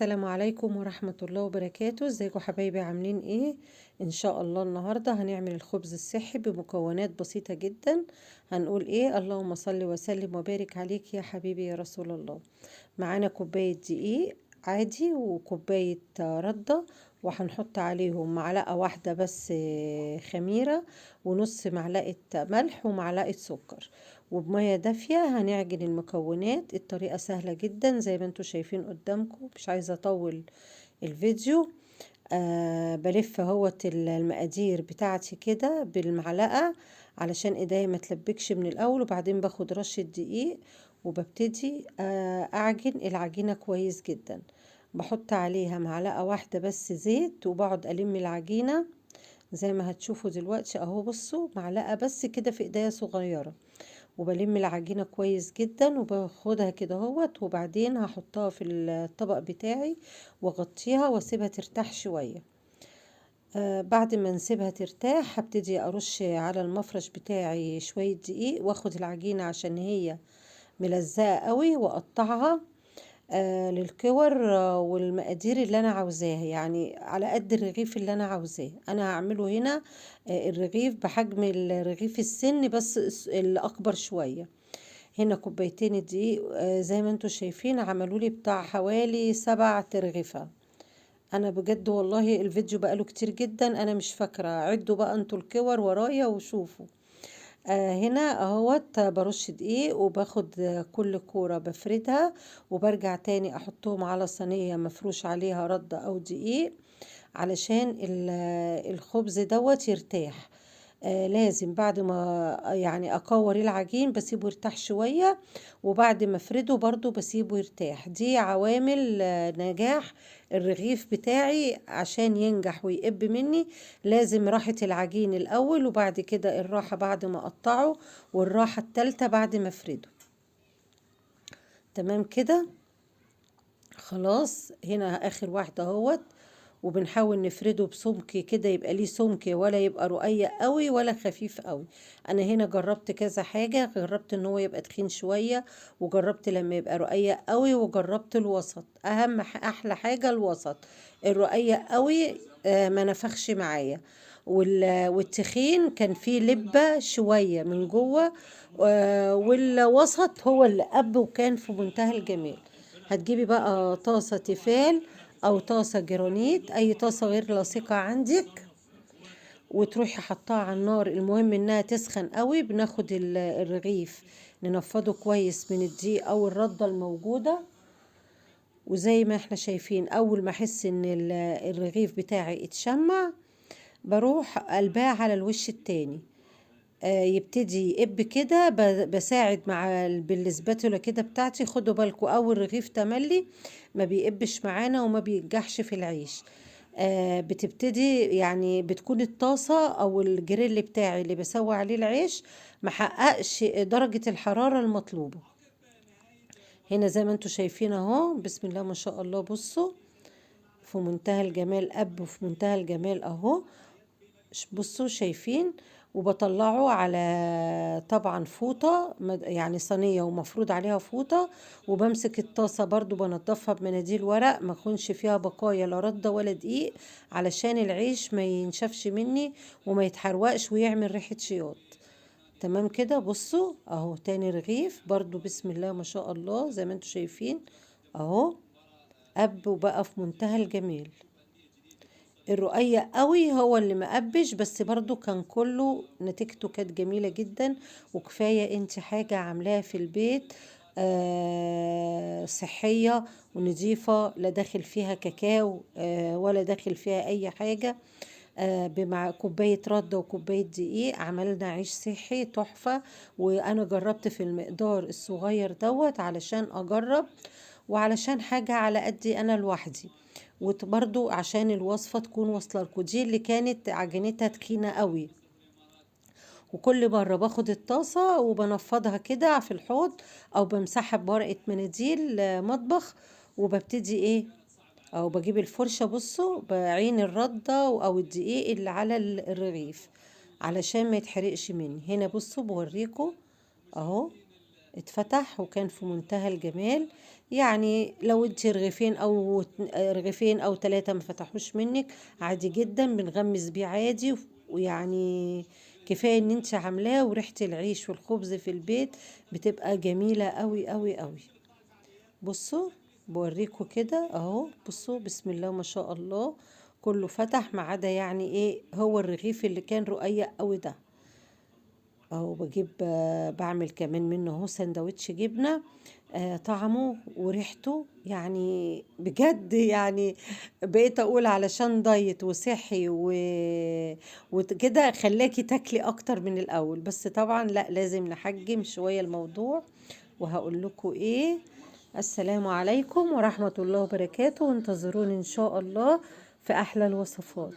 السلام عليكم ورحمة الله وبركاته. ازيكم حبايبي؟ عاملين ايه؟ ان شاء الله النهاردة هنعمل الخبز الصحي بمكونات بسيطة جدا. هنقول ايه؟ اللهم صل وسلم وبارك عليك يا حبيبي يا رسول الله. معانا كوباية دقيق عادي وكوباية ردة، وهنحط عليهم معلقة واحدة بس خميرة، ونص معلقة ملح ومعلقة سكر، وبمية دافية هنعجن المكونات. الطريقة سهلة جدا زي ما انتوا شايفين قدامكم، مش عايزة اطول الفيديو. بلف اهوت المقادير بتاعتي كده بالمعلقة علشان ايديا ما تلبكش من الاول، وبعدين باخد رشة دقيق وببتدي اعجن العجينة كويس جدا. بحط عليها معلقة واحدة بس زيت، وبقعد الم العجينة زي ما هتشوفوا دلوقتي اهو. بصوا، معلقة بس كده في ايديا صغيرة، وبلم العجينة كويس جدا وباخدها كده اهوت، وبعدين هحطها في الطبق بتاعي واغطيها واسيبها ترتاح شوية. بعد ما نسيبها ترتاح هبتدي ارش على المفرش بتاعي شوية دقيق، واخد العجينة عشان هي ملزقة قوي واقطعها للكور والمقادير اللي انا عاوزاها، يعني على قد الرغيف اللي انا عاوزاه. انا هعمله هنا الرغيف بحجم الرغيف السن بس الاكبر شوية. هنا كوبايتين الدقيق زي ما انتوا شايفين عملوا لي بتاع حوالي 7 ترغفة. انا بجد والله الفيديو بقاله كتير جدا، انا مش فاكرة. عدوا بقى انتوا الكور ورايا وشوفوا. هنا اهوت برش دقيق، وباخد كل كورة بفردها، وبرجع تاني احطهم على صينية مفروش عليها ردة او دقيق علشان الخبز دوت يرتاح. لازم بعد ما يعني اكور العجين بسيبه يرتاح شوية، وبعد ما افرده برضو بسيبه يرتاح. دي عوامل نجاح الرغيف بتاعي. عشان ينجح ويقب مني لازم راحة العجين الاول، وبعد كده الراحة بعد ما اقطعه، والراحة التالتة بعد ما افرده. تمام كده، خلاص. هنا اخر واحدة اهوت، وبنحاول نفرده بسمك كده، يبقى ليه سمك، ولا يبقى رقيق قوي ولا خفيف قوي. انا هنا جربت كذا حاجة، جربت ان هو يبقى تخين شوية، وجربت لما يبقى رقيق قوي، وجربت الوسط. احلى حاجة الوسط. الرقيق قوي ما نفخش معايا، والتخين كان فيه لبة شوية من جوه. والوسط هو اللي قب وكان في منتهى الجمال. هتجيبي بقى طاسة تيفال او طاسة جرانيت، اي طاسة غير لاصقة عندك، وتروحي حطها على النار. المهم انها تسخن قوي. بناخد الرغيف ننفضه كويس من الدقيق او الردة الموجودة، وزي ما احنا شايفين اول ما احس ان الرغيف بتاعي اتشمع بروح قلباه على الوش التاني. يبتدي يقب كده، بساعد مع بالسباتولا كده بتاعتي. خدوا بالكم اول رغيف تملي ما بيقبش معانا وما بينجحش في العيش. بتبتدي يعني بتكون الطاسة او الجريل بتاعي اللي بسوي عليه العيش محققش درجة الحرارة المطلوبة. هنا زي ما انتوا شايفين اهو، بسم الله ما شاء الله. بصوا، في منتهى الجمال اب، وفي منتهى الجمال اهو. بصوا شايفين. وبطلعه على طبعا فوطة، يعني صينية ومفروض عليها فوطة، وبمسك الطاسة برضو بنضفها بمناديل ورق ما يكونش فيها بقايا لا ردة ولا دقيق، علشان العيش ما ينشفش مني وما يتحرقش ويعمل ريحة شياط. تمام كده. بصوا اهو تاني رغيف برضو، بسم الله ما شاء الله زي ما انتوا شايفين اهو، قب وبقى في منتهى الجمال. الرقيق قوي هو اللي مقبش، بس برضو كان كله نتيجته كانت جميلة جدا. وكفاية انت حاجة عاملاها في البيت صحية ونظيفة، لا داخل فيها كاكاو ولا داخل فيها اي حاجة. بمع كوباية رد وكوباية دقيق عملنا عيش صحي تحفة. وانا جربت في المقدار الصغير دوت علشان اجرب، وعلشان حاجة على قدي انا لوحدي، وبرضو عشان الوصفة تكون واصلة لكم. دي اللي كانت عجينتها تخينة قوي. وكل مرة باخد الطاسة وبنفضها كده في الحوض، او بمسحها بورقة مناديل مطبخ، وببتدي ايه، او بجيب الفرشة. بصوا بعين الردة او الدقيق اللي على الرغيف علشان ما يتحرقش مني. هنا بصوا بوريكم اهو اتفتح وكان في منتهى الجمال. يعني لو انت رغيفين او 3 ما فتحوش منك، عادي جدا بنغمس بيه عادي. ويعني كفاية ان انت عاملاه، وريحة العيش والخبز في البيت بتبقى جميلة قوي قوي قوي. بصوا، بوريكم كده اهو. بصوا بسم الله ما شاء الله، كله فتح ما عدا يعني ايه، هو الرغيف اللي كان رقيق قوي ده اهو. بجيب بعمل كمان منه اهو سندوتش جبنة. طعمه وريحته يعني بجد يعني بقيت اقول علشان دايت وصحي وكده خلاكي تاكلي اكتر من الاول. بس طبعا لا، لازم نحجم شوية الموضوع. وهقول لكم ايه، السلام عليكم ورحمة الله وبركاته، وانتظروني ان شاء الله في احلى الوصفات.